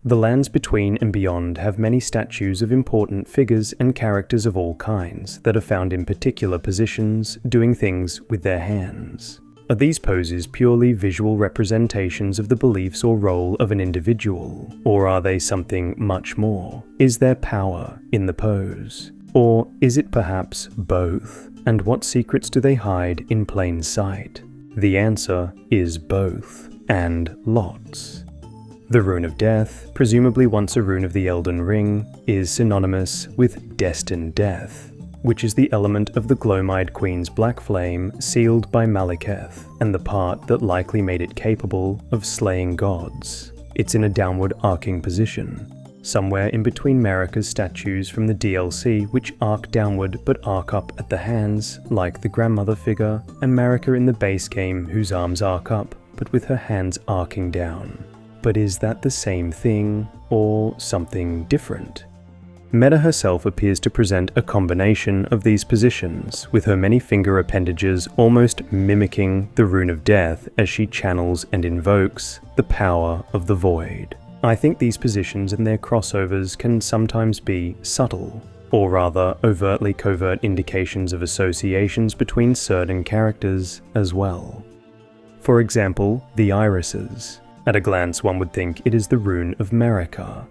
The lands between and beyond have many statues of important figures and characters of all kinds that are found in particular positions, doing things with their hands. Are these poses purely visual representations of the beliefs or role of an individual, or are they something much more? Is there power in the pose? Or is it perhaps both? And what secrets do they hide in plain sight? The answer is both, and lots. The Rune of Death, presumably once a rune of the Elden Ring, is synonymous with destined death, which is the element of the Glomide Queen's black flame sealed by Malekith, and the part that likely made it capable of slaying gods. It's in a downward arcing position, somewhere in between Marika's statues from the DLC which arc downward but arc up at the hands, like the grandmother figure, and Marika in the base game whose arms arc up, but with her hands arcing down. But is that the same thing, or something different? Meta herself appears to present a combination of these positions, with her many finger appendages almost mimicking the Rune of Death as she channels and invokes the power of the Void. I think these positions and their crossovers can sometimes be subtle, or rather overtly covert indications of associations between certain characters as well. For example, the irises. At a glance one would think it is the Rune of Marika.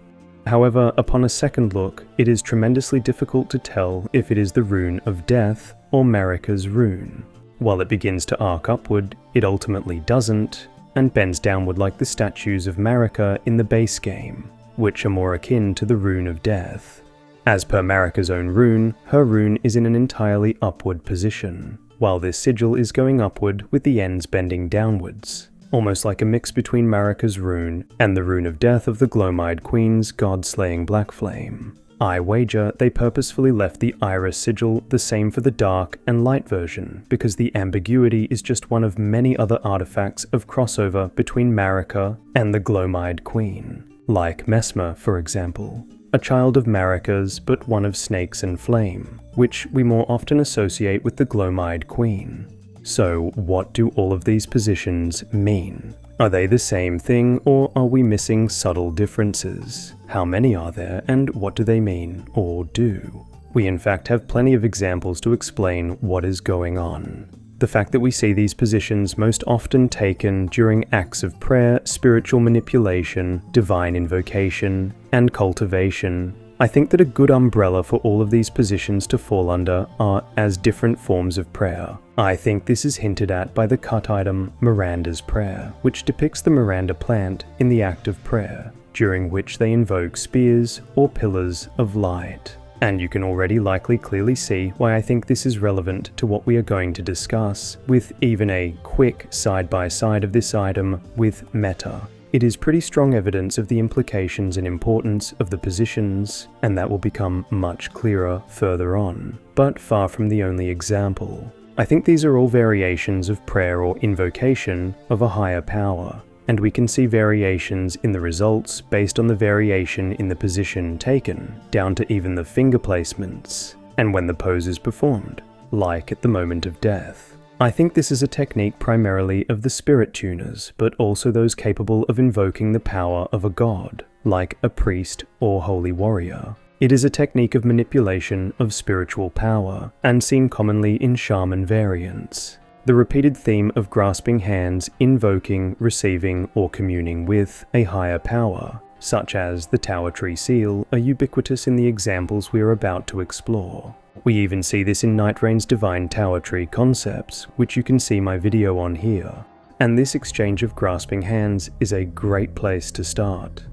However, upon a second look, it is tremendously difficult to tell if it is the Rune of Death or Marika's rune. While it begins to arc upward, it ultimately doesn't, and bends downward like the statues of Marika in the base game, which are more akin to the Rune of Death. As per Marika's own rune, her rune is in an entirely upward position, while this sigil is going upward with the ends bending downwards, almost like a mix between Marika's rune and the Rune of Death of the Glomide Queen's god-slaying black flame. I wager they purposefully left the iris sigil the same for the dark and light version, because the ambiguity is just one of many other artifacts of crossover between Marika and the Glomide Queen, like Mesmer, for example, a child of Marika's but one of Snakes and Flame, which we more often associate with the Glomide Queen. So what do all of these positions mean? Are they the same thing, or are we missing subtle differences? How many are there, and what do they mean or do? We in fact have plenty of examples to explain what is going on. The fact that we see these positions most often taken during acts of prayer, spiritual manipulation, divine invocation, and cultivation. I think that a good umbrella for all of these positions to fall under are as different forms of prayer. I think this is hinted at by the cut item Miranda's Prayer, which depicts the Miranda plant in the act of prayer, during which they invoke spears or pillars of light. And you can already likely clearly see why I think this is relevant to what we are going to discuss, with even a quick side-by-side of this item with Meta. It is pretty strong evidence of the implications and importance of the positions, and that will become much clearer further on, but far from the only example. I think these are all variations of prayer or invocation of a higher power, and we can see variations in the results based on the variation in the position taken, down to even the finger placements, and when the pose is performed, like at the moment of death. I think this is a technique primarily of the spirit tuners, but also those capable of invoking the power of a god, like a priest or holy warrior. It is a technique of manipulation of spiritual power, and seen commonly in shaman variants. The repeated theme of grasping hands, invoking, receiving, or communing with a higher power, such as the Tower Tree Seal, are ubiquitous in the examples we are about to explore. We even see this in Night Rain's Divine Tower Tree concepts, which you can see my video on here. And this exchange of grasping hands is a great place to start.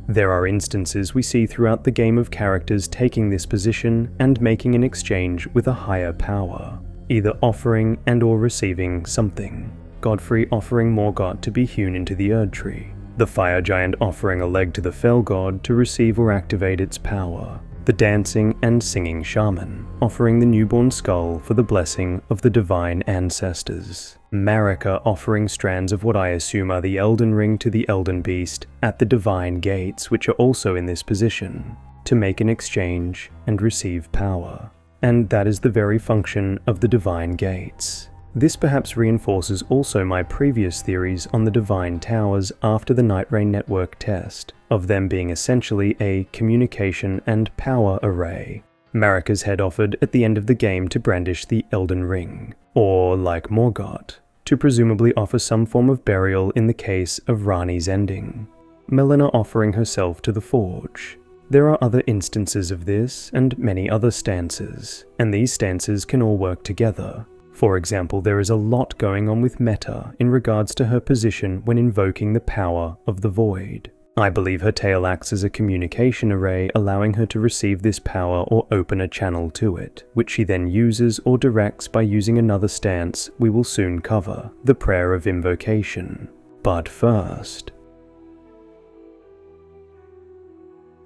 There are instances we see throughout the game of characters taking this position and making an exchange with a higher power, either offering and or receiving something. Godfrey offering Morgott to be hewn into the Erd Tree, the Fire Giant offering a leg to the Fell God to receive or activate its power, the Dancing and Singing Shaman offering the newborn skull for the blessing of the divine ancestors, Marika offering strands of what I assume are the Elden Ring to the Elden Beast at the Divine Gates, which are also in this position, to make an exchange and receive power. And that is the very function of the Divine Gates. This perhaps reinforces also my previous theories on the Divine Towers after the Night Rain Network test, of them being essentially a communication and power array. Marika's head offered at the end of the game to brandish the Elden Ring, or, like Morgott, to presumably offer some form of burial in the case of Ranni's ending. Melina offering herself to the Forge. There are other instances of this, and many other stances, and these stances can all work together. For example, there is a lot going on with Meta in regards to her position when invoking the power of the Void. I believe her tail acts as a communication array, allowing her to receive this power or open a channel to it, which she then uses or directs by using another stance we will soon cover, the Prayer of Invocation. But first,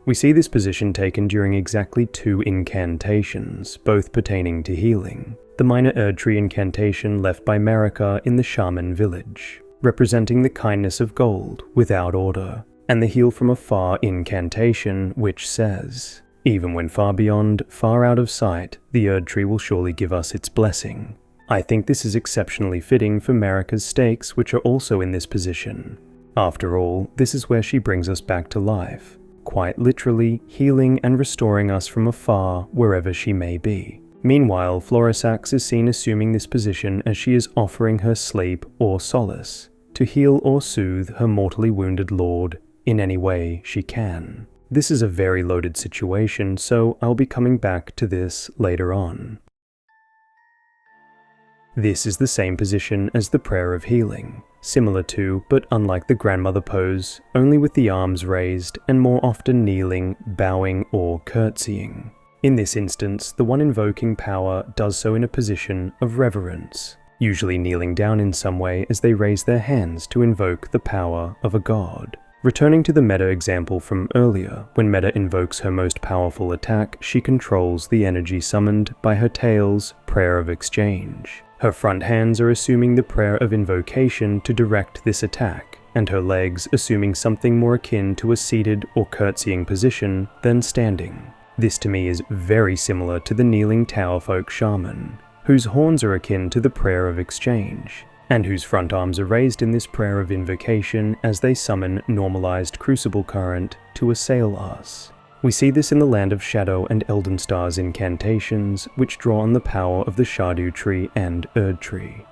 we see this position taken during exactly 2 incantations, both pertaining to healing. The minor Erdtree incantation left by Marika in the Shaman village, representing the kindness of gold without order, and the heal from afar incantation which says, even when far beyond, far out of sight, the Erdtree will surely give us its blessing. I think this is exceptionally fitting for Marika's stakes, which are also in this position. After all, this is where she brings us back to life, quite literally healing and restoring us from afar wherever she may be. Meanwhile, Florisax is seen assuming this position as she is offering her sleep or solace, to heal or soothe her mortally wounded lord in any way she can. This is a very loaded situation, so I'll be coming back to this later on. This is the same position as the Prayer of Healing, similar to, but unlike the grandmother pose, only with the arms raised and more often kneeling, bowing or curtsying. In this instance, the one invoking power does so in a position of reverence, usually kneeling down in some way as they raise their hands to invoke the power of a god. Returning to the Meta example from earlier, when Meta invokes her most powerful attack, she controls the energy summoned by her tail's Prayer of Exchange. Her front hands are assuming the Prayer of Invocation to direct this attack, and her legs assuming something more akin to a seated or curtsying position than standing. This to me is very similar to the kneeling Towerfolk Shaman, whose horns are akin to the Prayer of Exchange, and whose front arms are raised in this Prayer of Invocation as they summon normalized Crucible Current to assail us. We see this in the Land of Shadow and Elden Star's incantations, which draw on the power of the Shardoo Tree and Erdtree.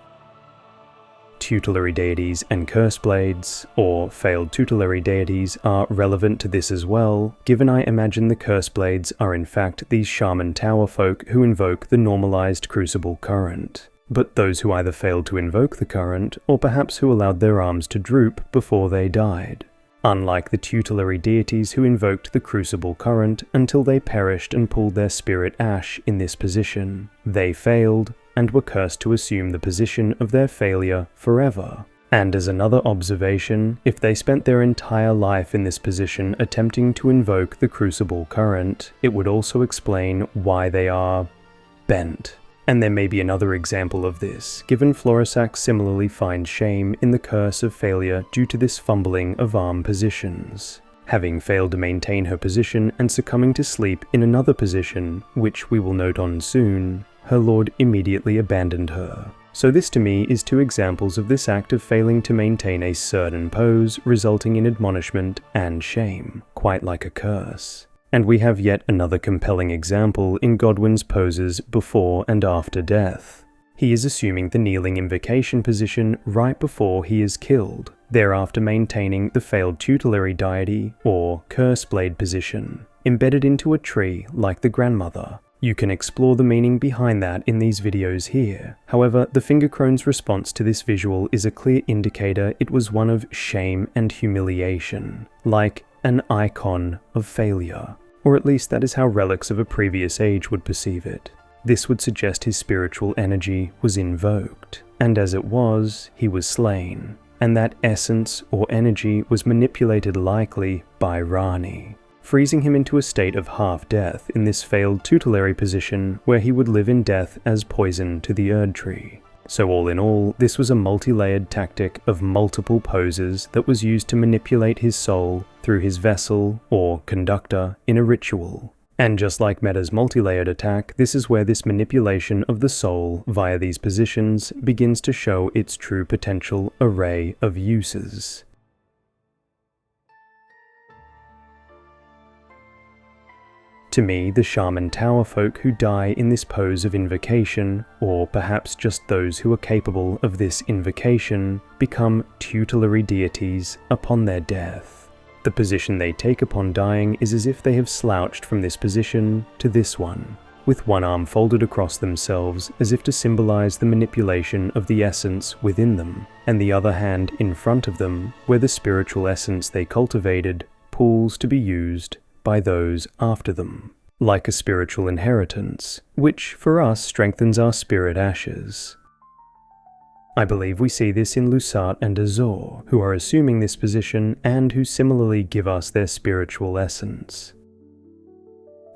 Tutelary deities and curse blades, or failed tutelary deities, are relevant to this as well, given I imagine the curse blades are in fact these shaman tower folk who invoke the normalized crucible current, but those who either failed to invoke the current, or perhaps who allowed their arms to droop before they died. Unlike the tutelary deities who invoked the crucible current until they perished and pulled their spirit ash in this position, they failed, and were cursed to assume the position of their failure forever. And as another observation, if they spent their entire life in this position attempting to invoke the crucible current, it would also explain why they are bent. And there may be another example of this, given Florisax similarly finds shame in the curse of failure due to this fumbling of arm positions, having failed to maintain her position and succumbing to sleep in another position, which we will note on soon. Her lord immediately abandoned her. So this to me is 2 examples of this act of failing to maintain a certain pose, resulting in admonishment and shame, quite like a curse. And we have yet another compelling example in Godwyn's poses before and after death. He is assuming the kneeling invocation position right before he is killed, thereafter maintaining the failed tutelary deity or curse blade position, embedded into a tree like the grandmother. You can explore the meaning behind that in these videos here. However, the Fingercrone's response to this visual is a clear indicator it was one of shame and humiliation, like an icon of failure. Or at least that is how relics of a previous age would perceive it. This would suggest his spiritual energy was invoked, and as it was, he was slain, and that essence or energy was manipulated likely by Ranni, freezing him into a state of half-death in this failed tutelary position where he would live in death as poison to the Erdtree. So all in all, this was a multi-layered tactic of multiple poses that was used to manipulate his soul through his vessel or conductor in a ritual. And just like Meta's multi-layered attack, this is where this manipulation of the soul via these positions begins to show its true potential array of uses. To me, the shaman tower folk who die in this pose of invocation, or perhaps just those who are capable of this invocation, become tutelary deities upon their death. The position they take upon dying is as if they have slouched from this position to this one, with one arm folded across themselves as if to symbolize the manipulation of the essence within them, and the other hand in front of them, where the spiritual essence they cultivated pools to be used by those after them, like a spiritual inheritance, which for us strengthens our spirit ashes. I believe we see this in Lusat and Azor, who are assuming this position and who similarly give us their spiritual essence.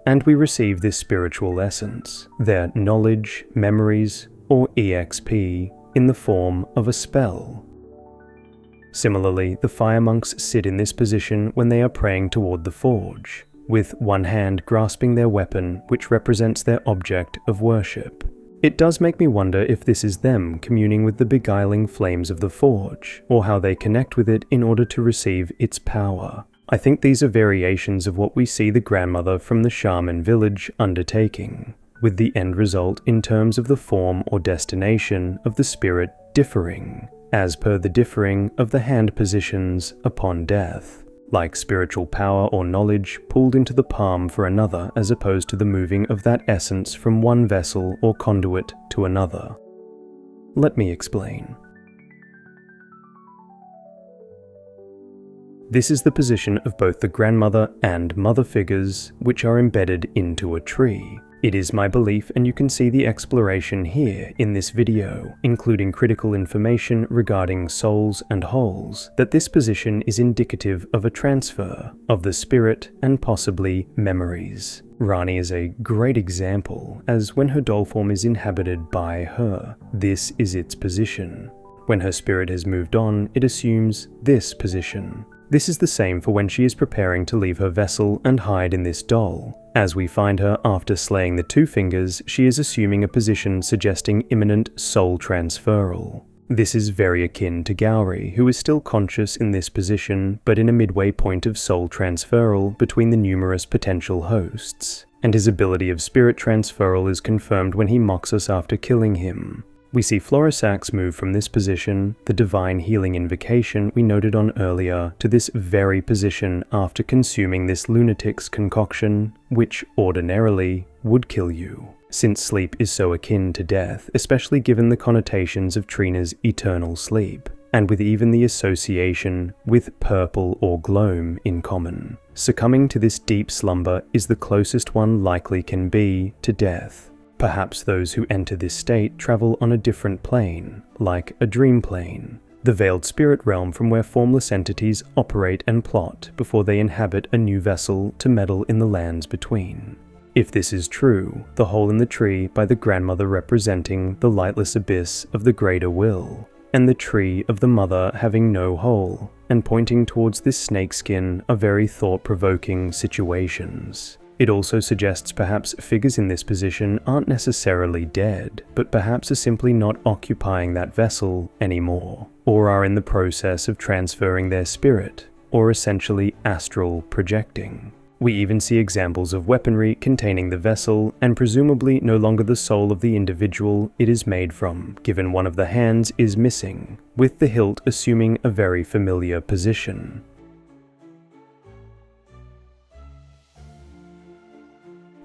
And we receive this spiritual essence, their knowledge, memories, or EXP, in the form of a spell. Similarly, the fire monks sit in this position when they are praying toward the forge, with one hand grasping their weapon, which represents their object of worship. It does make me wonder if this is them communing with the beguiling flames of the forge, or how they connect with it in order to receive its power. I think these are variations of what we see the grandmother from the shaman village undertaking, with the end result in terms of the form or destination of the spirit differing, as per the differing of the hand positions upon death, like spiritual power or knowledge pulled into the palm for another as opposed to the moving of that essence from one vessel or conduit to another. Let me explain. This is the position of both the grandmother and mother figures, which are embedded into a tree. It is my belief, and you can see the exploration here in this video, including critical information regarding souls and wholes, that this position is indicative of a transfer of the spirit and possibly memories. Rani is a great example, as when her doll form is inhabited by her, this is its position. When her spirit has moved on, it assumes this position. This is the same for when she is preparing to leave her vessel and hide in this doll. As we find her after slaying the Two Fingers, she is assuming a position suggesting imminent soul transferal. This is very akin to Gowry, who is still conscious in this position, but in a midway point of soul transferal between the numerous potential hosts, and his ability of spirit transferal is confirmed when he mocks us after killing him. We see Florisax move from this position, the divine healing invocation we noted on earlier, to this very position after consuming this lunatic's concoction, which ordinarily would kill you, since sleep is so akin to death, especially given the connotations of Trina's eternal sleep, and with even the association with purple or gloam in common. Succumbing to this deep slumber is the closest one likely can be to death. Perhaps those who enter this state travel on a different plane, like a dream plane, the veiled spirit realm from where formless entities operate and plot before they inhabit a new vessel to meddle in the lands between. If this is true, the hole in the tree by the grandmother representing the lightless abyss of the greater will, and the tree of the mother having no hole, and pointing towards this snakeskin are very thought-provoking situations. It also suggests perhaps figures in this position aren't necessarily dead, but perhaps are simply not occupying that vessel anymore, or are in the process of transferring their spirit, or essentially astral projecting. We even see examples of weaponry containing the vessel, and presumably no longer the soul of the individual it is made from, given one of the hands is missing, with the hilt assuming a very familiar position.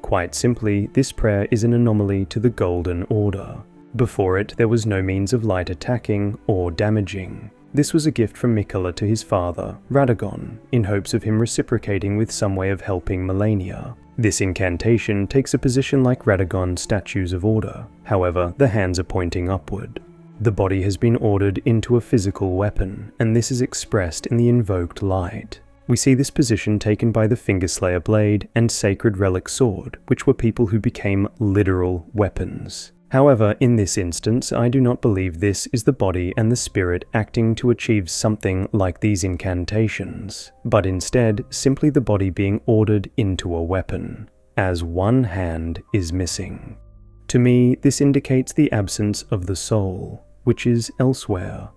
Quite simply, this prayer is an anomaly to the Golden Order. Before it, there was no means of light attacking or damaging. This was a gift from Miquella to his father, Radagon, in hopes of him reciprocating with some way of helping Melania. This incantation takes a position like Radagon's Statues of Order, however, the hands are pointing upward. The body has been ordered into a physical weapon, and this is expressed in the invoked light. We see this position taken by the Fingerslayer blade and Sacred Relic sword, which were people who became literal weapons. However, in this instance, I do not believe this is the body and the spirit acting to achieve something like these incantations, but instead simply the body being ordered into a weapon. as one hand is missing. To me, this indicates the absence of the soul, which is elsewhere.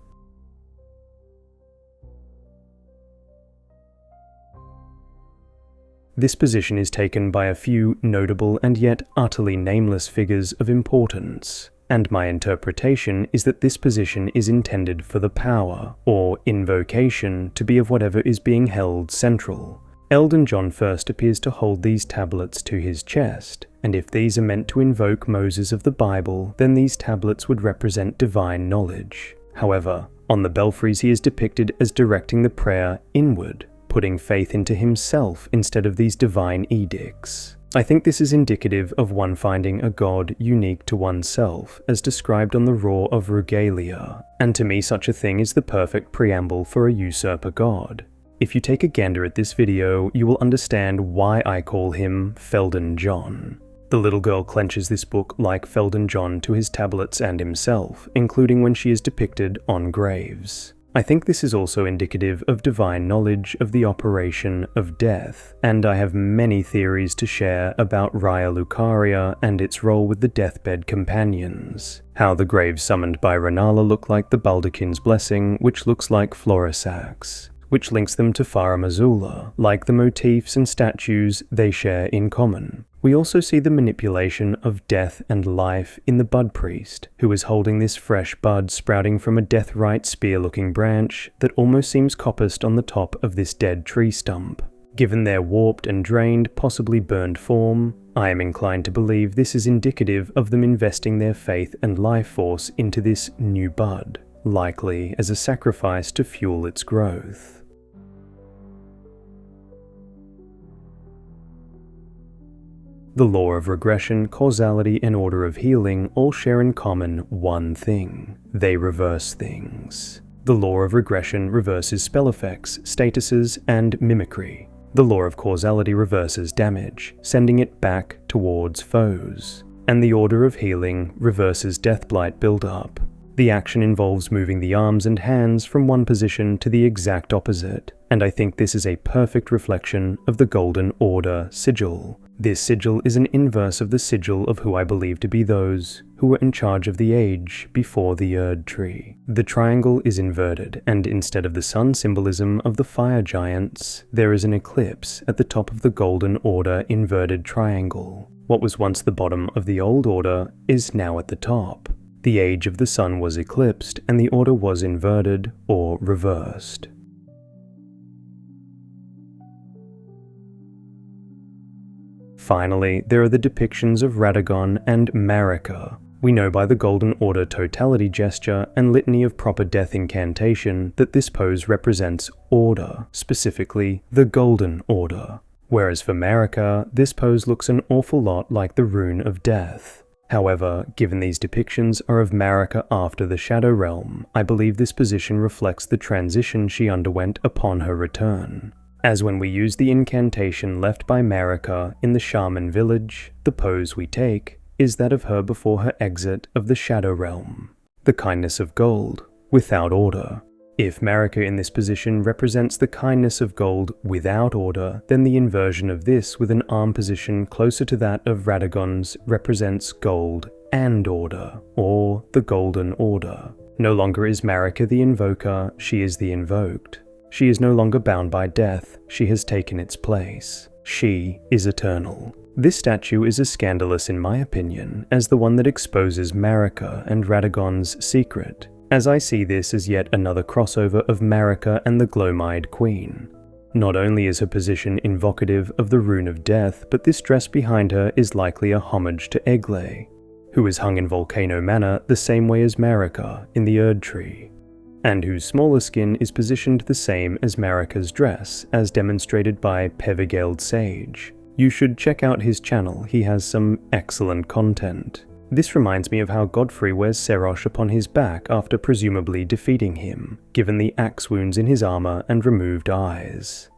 This position is taken by a few notable and yet utterly nameless figures of importance, and my interpretation is that this position is intended for the power, or invocation, to be of whatever is being held central. Elden John first appears to hold these tablets to his chest, and if these are meant to invoke Moses of the Bible, then these tablets would represent divine knowledge. However, on the belfries he is depicted as directing the prayer inward, putting faith into himself instead of these divine edicts. I think this is indicative of one finding a god unique to oneself, as described on the Roar of Regalia, and to me such a thing is the perfect preamble for a usurper god. If you take a gander at this video, you will understand why I call him Felden John. The little girl clenches this book like Felden John to his tablets and himself, including when she is depicted on graves. I think this is also indicative of divine knowledge of the operation of death, and I have many theories to share about Raya Lucaria and its role with the deathbed companions. How the graves summoned by Renala look like the Baldachin's Blessing, which looks like Florisax, which links them to Farah Mazula, like the motifs and statues they share in common. We also see the manipulation of death and life in the Bud Priest, who is holding this fresh bud sprouting from a deathrite spear-looking branch that almost seems coppiced on the top of this dead tree stump. Given their warped and drained, possibly burned form, I am inclined to believe this is indicative of them investing their faith and life force into this new bud, likely as a sacrifice to fuel its growth. The law of regression, causality, and order of healing all share in common one thing: they reverse things. The law of regression reverses spell effects, statuses, and mimicry. The law of causality reverses damage, sending it back towards foes. And the order of healing reverses deathblight build-up. The action involves moving the arms and hands from one position to the exact opposite, and I think this is a perfect reflection of the Golden Order sigil. This sigil is an inverse of the sigil of who I believe to be those who were in charge of the age before the Erd Tree. The triangle is inverted, and instead of the sun symbolism of the fire giants, there is an eclipse at the top of the Golden Order inverted triangle. What was once the bottom of the Old Order is now at the top. The age of the sun was eclipsed, and the order was inverted or reversed. Finally, there are the depictions of Radagon and Marika. We know by the Golden Order totality gesture and litany of proper death incantation that this pose represents order, specifically the Golden Order. Whereas for Marika, this pose looks an awful lot like the Rune of Death. However, given these depictions are of Marika after the Shadow Realm, I believe this position reflects the transition she underwent upon her return. As when we use the incantation left by Marika in the Shaman village, the pose we take is that of her before her exit of the Shadow Realm. The kindness of gold, without order. If Marika in this position represents the kindness of gold without order, then the inversion of this with an arm position closer to that of Radagon's represents gold and order, or the Golden Order. No longer is Marika the invoker, she is the invoked. She is no longer bound by death, she has taken its place. She is eternal. This statue is as scandalous in my opinion as the one that exposes Marika and Radagon's secret, as I see this as yet another crossover of Marika and the Gloam-Eyed Queen. Not only is her position invocative of the Rune of Death, but this dress behind her is likely a homage to Egle, who is hung in Volcano Manor the same way as Marika in the Erd Tree, and whose smaller skin is positioned the same as Marika's dress, as demonstrated by Pevigeld Sage. You should check out his channel, he has some excellent content. This reminds me of how Godfrey wears Serosh upon his back after presumably defeating him, given the axe wounds in his armor and removed eyes.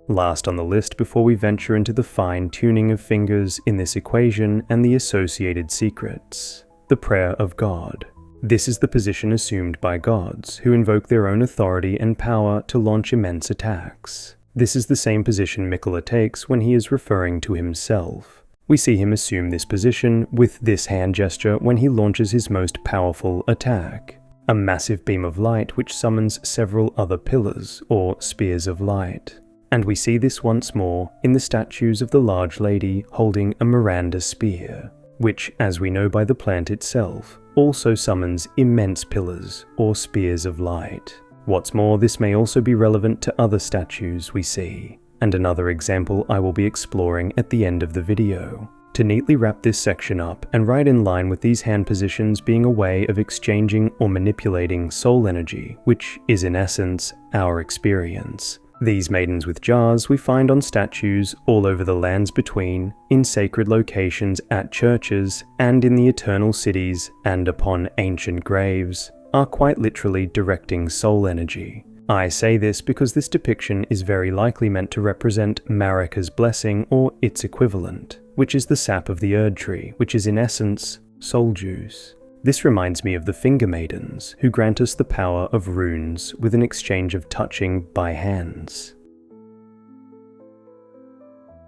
Last on the list before we venture into the fine-tuning of fingers in this equation and the associated secrets. The Prayer of God. This is the position assumed by gods, who invoke their own authority and power to launch immense attacks. This is the same position Miquella takes when he is referring to himself. We see him assume this position with this hand gesture when he launches his most powerful attack, a massive beam of light which summons several other pillars, or spears of light. And we see this once more in the statues of the large lady holding a Miranda spear, which, as we know by the plant itself, also summons immense pillars or spears of light. What's more, this may also be relevant to other statues we see, and another example I will be exploring at the end of the video. To neatly wrap this section up and right in line with these hand positions being a way of exchanging or manipulating soul energy, which is in essence our experience. These maidens with jars we find on statues all over the lands between, in sacred locations at churches, and in the eternal cities and upon ancient graves, are quite literally directing soul energy. I say this because this depiction is very likely meant to represent Marika's blessing or its equivalent, which is the sap of the Erd tree, which is in essence soul juice. This reminds me of the finger maidens, who grant us the power of runes with an exchange of touching by hands.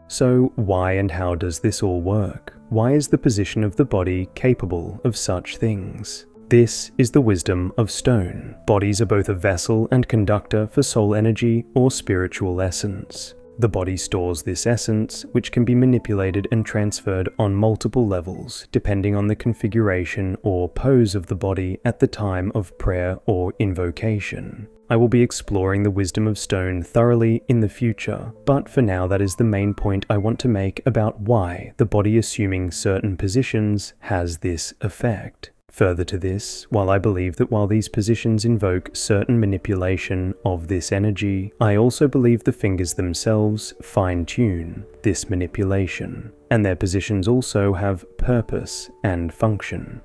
So why and how does this all work? Why is the position of the body capable of such things? This is the wisdom of stone. Bodies are both a vessel and conductor for soul energy or spiritual essence. The body stores this essence, which can be manipulated and transferred on multiple levels, depending on the configuration or pose of the body at the time of prayer or invocation. I will be exploring the wisdom of stone thoroughly in the future, but for now that is the main point I want to make about why the body assuming certain positions has this effect. Further to this, while I believe that while these positions invoke certain manipulation of this energy, I also believe the fingers themselves fine-tune this manipulation, and their positions also have purpose and function.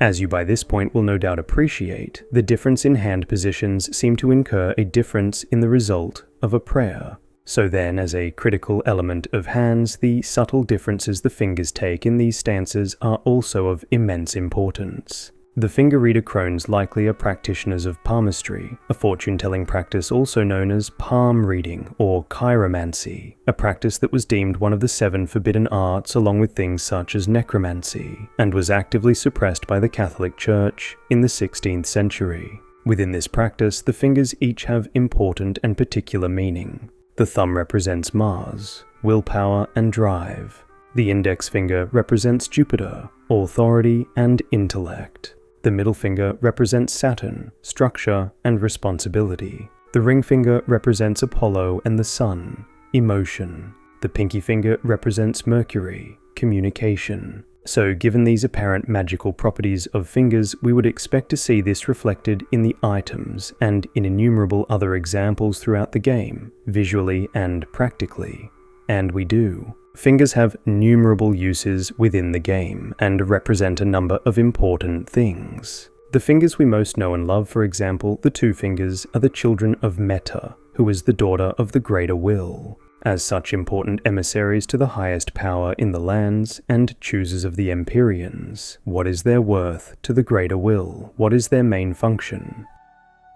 As you by this point will no doubt appreciate, the difference in hand positions seem to incur a difference in the result of a prayer. So then, as a critical element of hands, the subtle differences the fingers take in these stances are also of immense importance. The finger reader crones likely are practitioners of palmistry, a fortune-telling practice also known as palm reading or chiromancy, a practice that was deemed one of the 7 forbidden arts along with things such as necromancy, and was actively suppressed by the Catholic Church in the 16th century. Within this practice, the fingers each have important and particular meaning. The thumb represents Mars, willpower and drive. The index finger represents Jupiter, authority and intellect. The middle finger represents Saturn, structure and responsibility. The ring finger represents Apollo and the Sun, emotion. The pinky finger represents Mercury, communication. So given these apparent magical properties of fingers, we would expect to see this reflected in the items and in innumerable other examples throughout the game, visually and practically. And we do. Fingers have numerable uses within the game and represent a number of important things. The fingers we most know and love, for example, the 2 fingers, are the children of Meta, who is the daughter of the Greater Will. As such important emissaries to the highest power in the lands and choosers of the Empyreans, what is their worth to the Greater Will? What is their main function?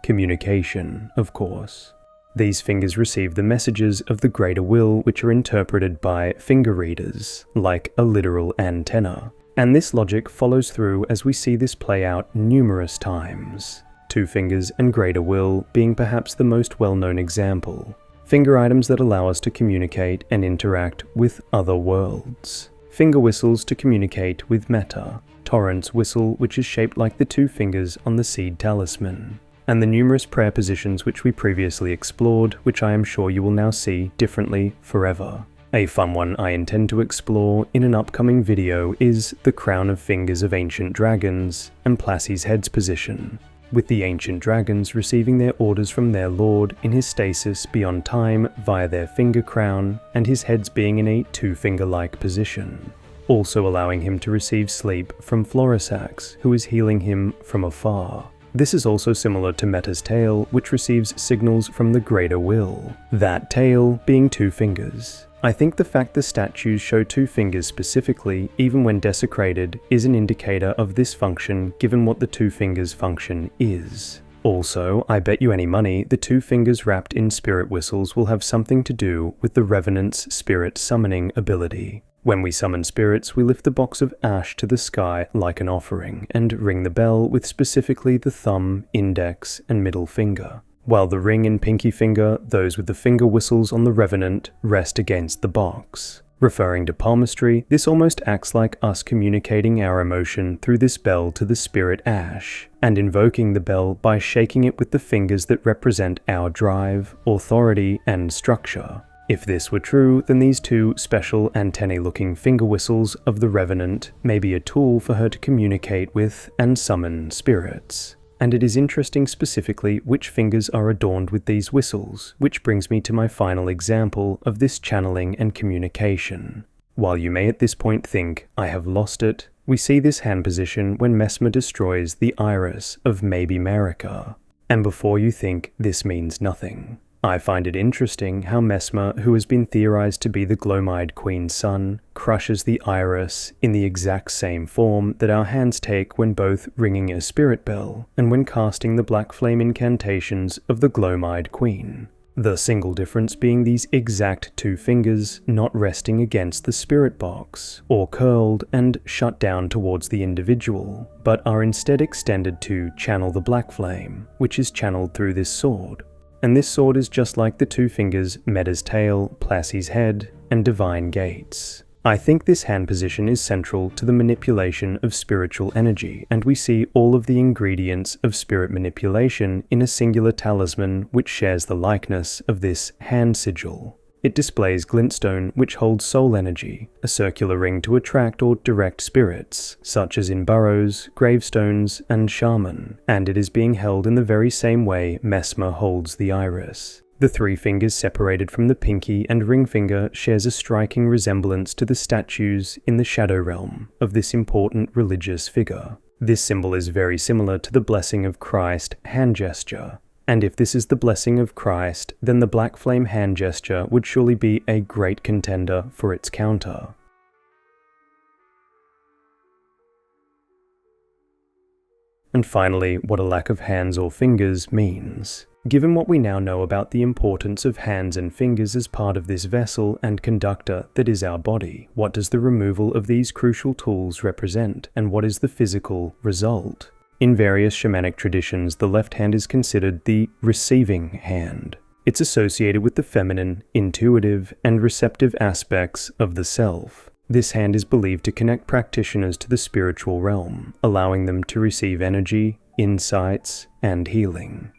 Communication, of course. These fingers receive the messages of the Greater Will, which are interpreted by finger readers, like a literal antenna. And this logic follows through as we see this play out numerous times. 2 fingers and Greater Will being perhaps the most well-known example. Finger items that allow us to communicate and interact with other worlds. Finger whistles to communicate with Meta. Torrent's whistle, which is shaped like the 2 fingers on the seed talisman. And the numerous prayer positions which we previously explored, which I am sure you will now see differently forever. A fun one I intend to explore in an upcoming video is the Crown of Fingers of Ancient Dragons and Plassey's head's position, with the ancient dragons receiving their orders from their lord in his stasis beyond time via their finger crown, and his heads being in a 2-finger-like position, also allowing him to receive sleep from Florisax, who is healing him from afar. This is also similar to Meta's tail, which receives signals from the Greater Will, that tail being 2 fingers. I think the fact the statues show 2 fingers specifically, even when desecrated, is an indicator of this function given what the 2 fingers function is. Also, I bet you any money the 2 fingers wrapped in spirit whistles will have something to do with the Revenant's spirit summoning ability. When we summon spirits, we lift the box of ash to the sky like an offering, and ring the bell with specifically the thumb, index, and middle finger, while the ring and pinky finger, those with the finger whistles on the Revenant, rest against the box. Referring to palmistry, this almost acts like us communicating our emotion through this bell to the spirit ash, and invoking the bell by shaking it with the fingers that represent our drive, authority, and structure. If this were true, then these 2 special antennae-looking finger whistles of the Revenant may be a tool for her to communicate with and summon spirits. And it is interesting specifically which fingers are adorned with these whistles, which brings me to my final example of this channeling and communication. While you may at this point think, I have lost it, we see this hand position when Messmer destroys the iris of maybe Marika. And before you think this means nothing, I find it interesting how Messmer, who has been theorized to be the glow-eyed Queen's son, crushes the iris in the exact same form that our hands take when both ringing a spirit bell and when casting the black flame incantations of the glow-eyed Queen. The single difference being these exact 2 fingers not resting against the spirit box, or curled and shut down towards the individual, but are instead extended to channel the black flame, which is channeled through this sword. And this sword is just like the 2 fingers Meda's tail, Plassy's head, and Divine Gates. I think this hand position is central to the manipulation of spiritual energy, and we see all of the ingredients of spirit manipulation in a singular talisman which shares the likeness of this hand sigil. It displays glintstone, which holds soul energy, a circular ring to attract or direct spirits, such as in burrows, gravestones, and shaman, and it is being held in the very same way Messmer holds the iris. The 3 fingers separated from the pinky and ring finger shares a striking resemblance to the statues in the Shadow Realm of this important religious figure. This symbol is very similar to the Blessing of Christ hand gesture. And if this is the blessing of Christ, then the black flame hand gesture would surely be a great contender for its counter. And finally, what a lack of hands or fingers means. Given what we now know about the importance of hands and fingers as part of this vessel and conductor that is our body, what does the removal of these crucial tools represent, and what is the physical result? In various shamanic traditions, the left hand is considered the receiving hand. It's associated with the feminine, intuitive, and receptive aspects of the self. This hand is believed to connect practitioners to the spiritual realm, allowing them to receive energy, insights, and healing.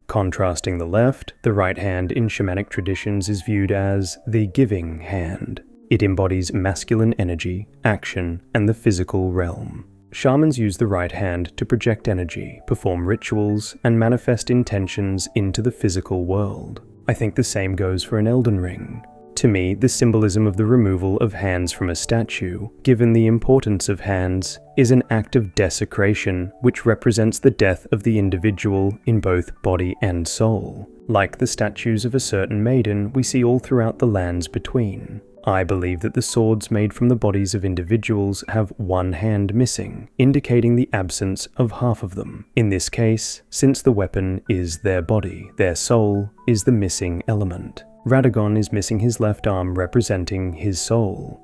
Contrasting the left, the right hand in shamanic traditions is viewed as the giving hand. It embodies masculine energy, action, and the physical realm. Shamans use the right hand to project energy, perform rituals, and manifest intentions into the physical world. I think the same goes for an Elden Ring. To me, the symbolism of the removal of hands from a statue, given the importance of hands, is an act of desecration which represents the death of the individual in both body and soul. Like the statues of a certain maiden we see all throughout the lands between. I believe that the swords made from the bodies of individuals have one hand missing, indicating the absence of half of them. In this case, since the weapon is their body, their soul is the missing element. Radagon is missing his left arm representing his soul,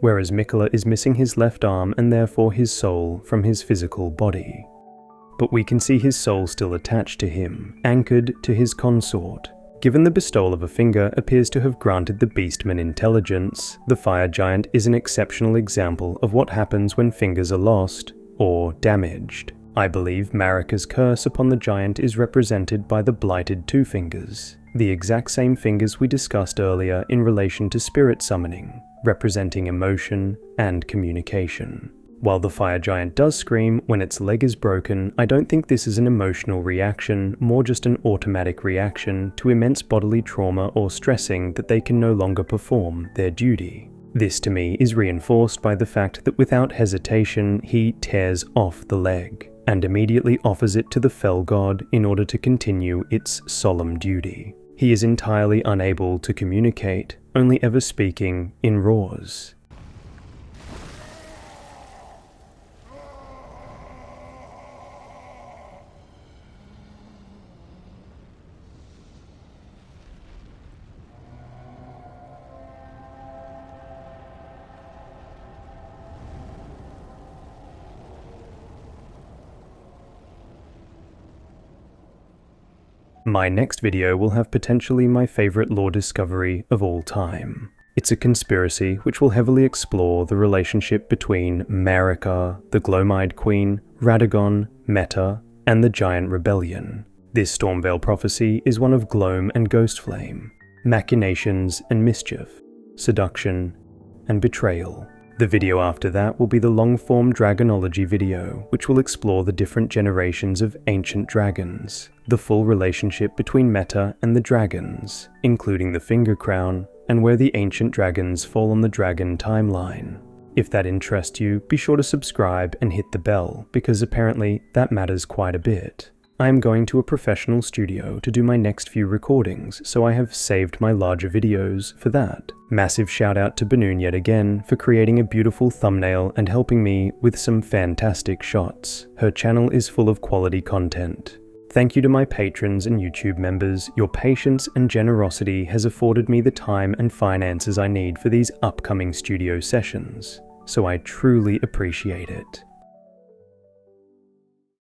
whereas Miquella is missing his left arm and therefore his soul from his physical body. But we can see his soul still attached to him, anchored to his consort. Given the bestowal of a finger appears to have granted the beastman intelligence, the fire giant is an exceptional example of what happens when fingers are lost or damaged. I believe Marika's curse upon the giant is represented by the blighted 2 fingers, the exact same fingers we discussed earlier in relation to spirit summoning, representing emotion and communication. While the fire giant does scream when its leg is broken, I don't think this is an emotional reaction, more just an automatic reaction to immense bodily trauma or stressing that they can no longer perform their duty. This to me is reinforced by the fact that without hesitation he tears off the leg, and immediately offers it to the fell god in order to continue its solemn duty. He is entirely unable to communicate, only ever speaking in roars. My next video will have potentially my favourite lore discovery of all time. It's a conspiracy which will heavily explore the relationship between Marika, the Glomide Queen, Radagon, Meta, and the Giant Rebellion. This Stormveil prophecy is one of gloam and ghostflame, machinations and mischief, seduction and betrayal. The video after that will be the long-form dragonology video, which will explore the different generations of ancient dragons, the full relationship between Meta and the dragons, including the Finger Crown, and where the ancient dragons fall on the dragon timeline. If that interests you, be sure to subscribe and hit the bell, because apparently that matters quite a bit. I am going to a professional studio to do my next few recordings, so I have saved my larger videos for that. Massive shout out to Banuune yet again for creating a beautiful thumbnail and helping me with some fantastic shots. Her channel is full of quality content. Thank you to my patrons and YouTube members. Your patience and generosity has afforded me the time and finances I need for these upcoming studio sessions, so I truly appreciate it.